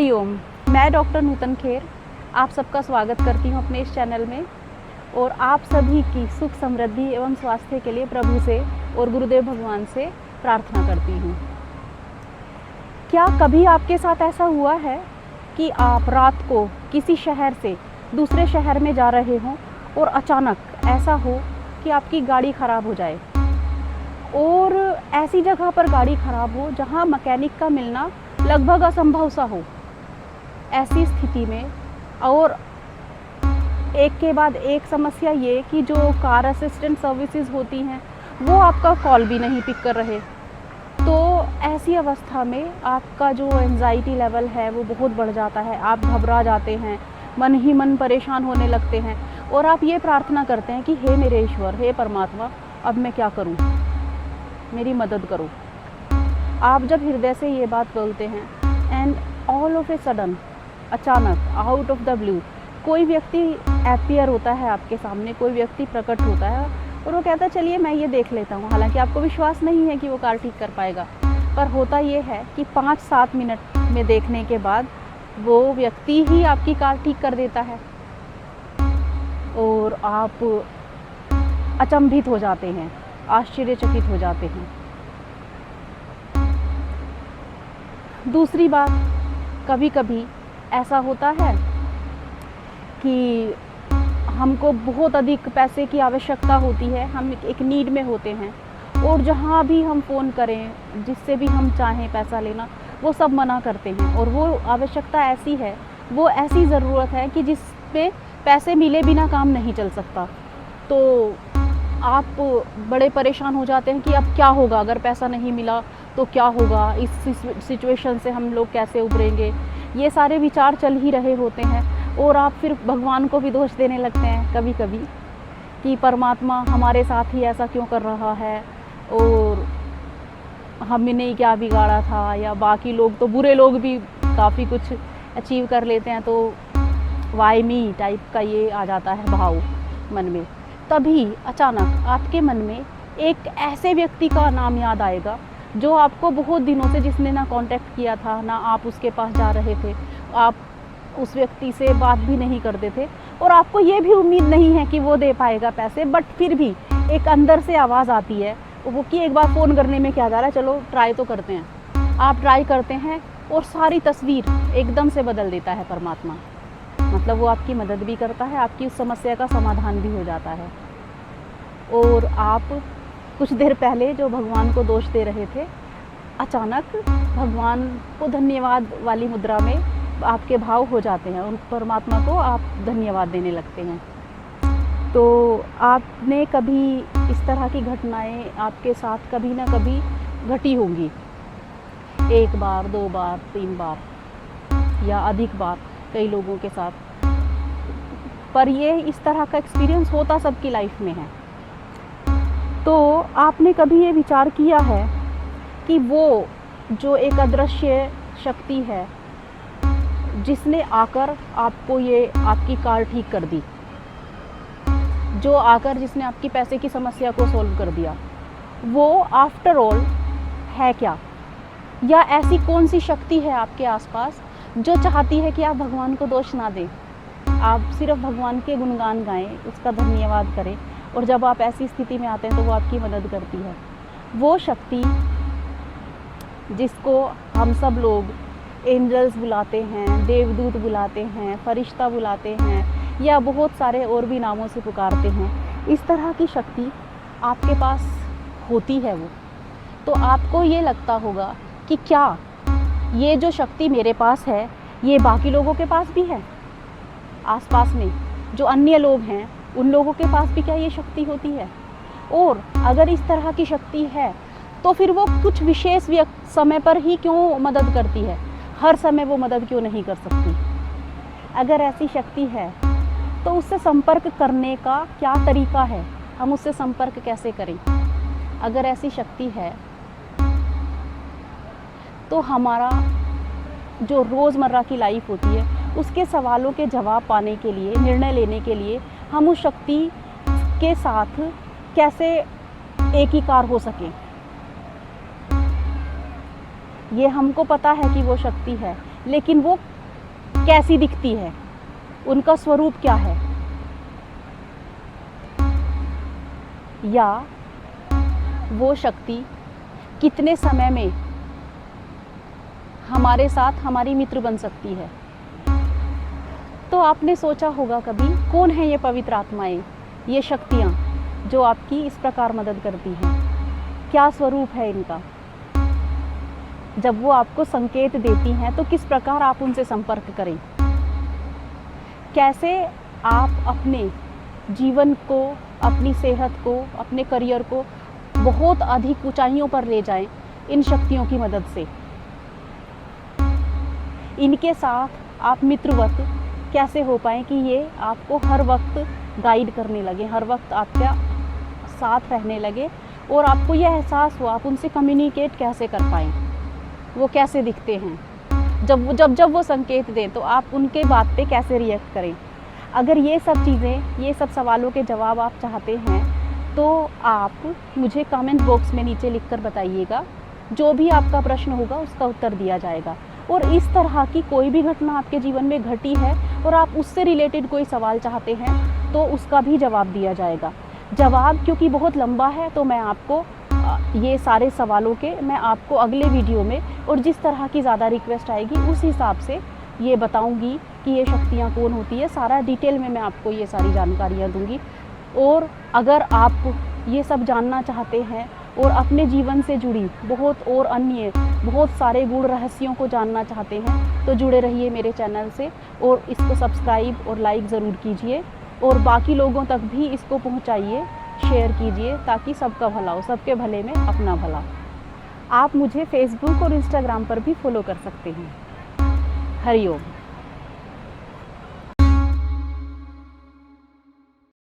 हरिओम। मैं डॉक्टर नूतन खेर आप सबका स्वागत करती हूँ अपने इस चैनल में और आप सभी की सुख समृद्धि एवं स्वास्थ्य के लिए प्रभु से और गुरुदेव भगवान से प्रार्थना करती हूँ। क्या कभी आपके साथ ऐसा हुआ है कि आप रात को किसी शहर से दूसरे शहर में जा रहे हों और अचानक ऐसा हो कि आपकी गाड़ी ख़राब हो जाए और ऐसी जगह पर गाड़ी ख़राब हो जहाँ मैकेनिक का मिलना लगभग असंभव सा हो। ऐसी स्थिति में और एक के बाद एक समस्या ये कि जो कार असिस्टेंट सर्विसेज होती हैं वो आपका कॉल भी नहीं पिक कर रहे, तो ऐसी अवस्था में आपका जो एंजाइटी लेवल है वो बहुत बढ़ जाता है। आप घबरा जाते हैं, मन ही मन परेशान होने लगते हैं और आप ये प्रार्थना करते हैं कि हे मेरे ईश्वर, हे परमात्मा, अब मैं क्या करूं, मेरी मदद करो। आप जब हृदय से ये बात बोलते हैं and all of a sudden, अचानक आउट ऑफ द ब्लू कोई व्यक्ति अपीयर होता है आपके सामने, कोई व्यक्ति प्रकट होता है और वो कहता है चलिए मैं ये देख लेता हूँ। हालांकि आपको विश्वास नहीं है कि वो कार ठीक कर पाएगा, पर होता ये है कि 5-7 मिनट में देखने के बाद वो व्यक्ति ही आपकी कार ठीक कर देता है और आप अचंभित हो जाते हैं, आश्चर्यचकित हो जाते हैं। दूसरी बात, कभी कभी ऐसा होता है कि हमको बहुत अधिक पैसे की आवश्यकता होती है, हम एक नीड में होते हैं और जहाँ भी हम फ़ोन करें, जिससे भी हम चाहें पैसा लेना, वो सब मना करते हैं। और वो आवश्यकता ऐसी है, वो ऐसी ज़रूरत है कि जिस पे पैसे मिले बिना काम नहीं चल सकता। तो आप बड़े परेशान हो जाते हैं कि अब क्या होगा, अगर पैसा नहीं मिला तो क्या होगा, इस सिचुएशन से हम लोग कैसे उभरेंगे। ये सारे विचार चल ही रहे होते हैं और आप फिर भगवान को भी दोष देने लगते हैं कभी कभी कि परमात्मा हमारे साथ ही ऐसा क्यों कर रहा है और हमने ही क्या बिगाड़ा था, या बाकी लोग तो बुरे लोग भी काफ़ी कुछ अचीव कर लेते हैं, तो वाई मी टाइप का ये आ जाता है भाव मन में। तभी अचानक आपके मन में एक ऐसे व्यक्ति का नाम याद आएगा जो आपको बहुत दिनों से, जिसने ना कांटेक्ट किया था, ना आप उसके पास जा रहे थे, आप उस व्यक्ति से बात भी नहीं करते थे और आपको ये भी उम्मीद नहीं है कि वो दे पाएगा पैसे, बट फिर भी एक अंदर से आवाज़ आती है वो कि एक बार फ़ोन करने में क्या जा रहा है, चलो ट्राई तो करते हैं। आप ट्राई करते हैं और सारी तस्वीर एकदम से बदल देता है परमात्मा। मतलब वो आपकी मदद भी करता है, आपकी उस समस्या का समाधान भी हो जाता है। और आप कुछ देर पहले जो भगवान को दोष दे रहे थे, अचानक भगवान को धन्यवाद वाली मुद्रा में आपके भाव हो जाते हैं और परमात्मा को आप धन्यवाद देने लगते हैं। तो आपने कभी इस तरह की घटनाएं आपके साथ कभी ना कभी घटी होंगी, 1 बार, 2 बार, 3 बार या अधिक बार कई लोगों के साथ, पर ये इस तरह का एक्सपीरियंस होता सबकी लाइफ में है। तो आपने कभी ये विचार किया है कि वो जो एक अदृश्य शक्ति है जिसने आकर आपको ये आपकी कार ठीक कर दी, जो आकर जिसने आपकी पैसे की समस्या को सॉल्व कर दिया, वो आफ्टर ऑल है क्या? या ऐसी कौन सी शक्ति है आपके आसपास जो चाहती है कि आप भगवान को दोष ना दें, आप सिर्फ भगवान के गुणगान गाएं, उसका धन्यवाद करें, और जब आप ऐसी स्थिति में आते हैं तो वो आपकी मदद करती है। वो शक्ति जिसको हम सब लोग एंजल्स बुलाते हैं, देवदूत बुलाते हैं, फरिश्ता बुलाते हैं या बहुत सारे और भी नामों से पुकारते हैं, इस तरह की शक्ति आपके पास होती है वो, तो आपको ये लगता होगा कि क्या ये जो शक्ति मेरे पास है ये बाकी लोगों के पास भी है, आसपास में जो अन्य लोग हैं उन लोगों के पास भी क्या ये शक्ति होती है? और अगर इस तरह की शक्ति है तो फिर वो कुछ विशेष समय पर ही क्यों मदद करती है, हर समय वो मदद क्यों नहीं कर सकती? अगर ऐसी शक्ति है तो उससे संपर्क करने का क्या तरीका है, हम उससे संपर्क कैसे करें? अगर ऐसी शक्ति है तो हमारा जो रोज़मर्रा की लाइफ होती है उसके सवालों के जवाब पाने के लिए, निर्णय लेने के लिए हम उस शक्ति के साथ कैसे एकीकार हो सकें, ये हमको पता है कि वो शक्ति है, लेकिन वो कैसी दिखती है, उनका स्वरूप क्या है, या वो शक्ति कितने समय में हमारे साथ हमारी मित्र बन सकती है। तो आपने सोचा होगा कभी, कौन है ये पवित्र आत्माएं, ये शक्तियाँ जो आपकी इस प्रकार मदद करती हैं, क्या स्वरूप है इनका। जब वो आपको संकेत देती हैं तो किस प्रकार आप उनसे संपर्क करें, कैसे आप अपने जीवन को, अपनी सेहत को, अपने करियर को बहुत अधिक ऊंचाइयों पर ले जाएं इन शक्तियों की मदद से। इनके साथ आप मित्रवत कैसे हो पाएँ कि ये आपको हर वक्त गाइड करने लगे, हर वक्त आपके साथ रहने लगे और आपको यह एहसास हो आप उनसे कम्युनिकेट कैसे कर पाएँ, वो कैसे दिखते हैं, जब वो संकेत दें तो आप उनके बात पे कैसे रिएक्ट करें। अगर ये सब चीज़ें, ये सब सवालों के जवाब आप चाहते हैं तो आप मुझे कमेंट बॉक्स में नीचे लिखकर बताइएगा। जो भी आपका प्रश्न होगा उसका उत्तर दिया जाएगा। और इस तरह की कोई भी घटना आपके जीवन में घटी है और आप उससे रिलेटेड कोई सवाल चाहते हैं तो उसका भी जवाब दिया जाएगा। जवाब क्योंकि बहुत लंबा है तो मैं आपको ये सारे सवालों के मैं आपको अगले वीडियो में और जिस तरह की ज़्यादा रिक्वेस्ट आएगी उस हिसाब से ये बताऊंगी कि ये शक्तियाँ कौन होती है। सारा डिटेल में मैं आपको ये सारी जानकारियाँ दूंगी। और अगर आप ये सब जानना चाहते हैं और अपने जीवन से जुड़ी बहुत और अन्य बहुत सारे गूढ़ रहस्यों को जानना चाहते हैं तो जुड़े रहिए मेरे चैनल से और इसको सब्सक्राइब और लाइक ज़रूर कीजिए और बाकी लोगों तक भी इसको पहुंचाइए, शेयर कीजिए ताकि सबका भला हो, सबके भले में अपना भला। आप मुझे फेसबुक और इंस्टाग्राम पर भी फॉलो कर सकते हैं। हरि ओम।